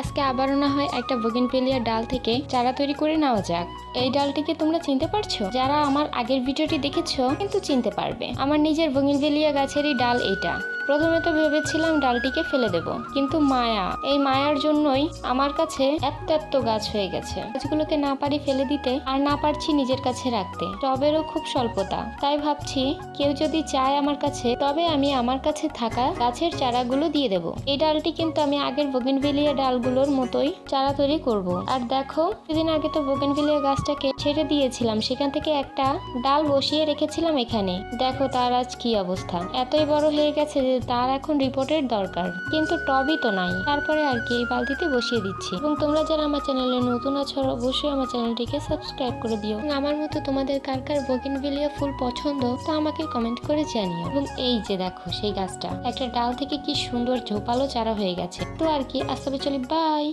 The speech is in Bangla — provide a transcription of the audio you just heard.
আজকে আবারও না হয় একটা বোগেনভেলিয়া ডাল থেকে চারা তৈরি করে নেওয়া যাক। এই ডালটিকে তোমরা চিনতে পারছো? যারা আমার আগের ভিডিওটি দেখেছো কিন্তু চিনতে পারবে। আমার নিজের বোগেনভেলিয়া গাছেরই ডাল এটা। প্রথমে তো ভেবেছিলাম ডালটিকে ফেলে দেব, কিন্তু এই মায়ার জন্যই আমার কাছে এত গাছ হয়ে গেছে। গাছগুলোকে না পারি ফেলে দিতে, আর না পারছি নিজের কাছে রাখতে। টবেরও খুব স্বল্পতা, তাই ভাবছি কেউ যদি চায় আমার কাছে, তবে আমি আমার কাছে থাকা গাছের চারাগুলো দিয়ে দেব। এই ডালটি কিন্তু আমি আগের বোগেনভেলিয়া ডালগুলোর মতোই চারা তৈরি করব। আর দেখো, কিছুদিন আগে তো বোগেনভেলিয়া গাছটাকে ছেড়ে দিয়েছিলাম, সেখান থেকে একটা ডাল বসিয়ে রেখেছিলাম এখানে। দেখো তার আজ কি অবস্থা, এতই বড় হয়ে গেছে যে তার এখন রিপোর্টের দরকার, কিন্তু টবই তো নাই। তারপরে আর কি এই বালতিতে বসিয়ে দিচ্ছি। এবং তোমরা যারা আমার চ্যানেলে নতুন আছো অবশ্যই আমার চ্যানেলটিকে সাবস্ক্রাইব করে দিও। আমার মতো তোমাদের কার কার বোগেনভেলিয়া ফুল পছন্দ তা আমাকে কমেন্ট করে জানিও। এবং এই যে দেখো, সেই গাছটা একটা ডাল থেকে কি সুন্দর ঝোপালো চারা হয়ে গেছে। তো আর কি, আজ তবে চলি, বাই।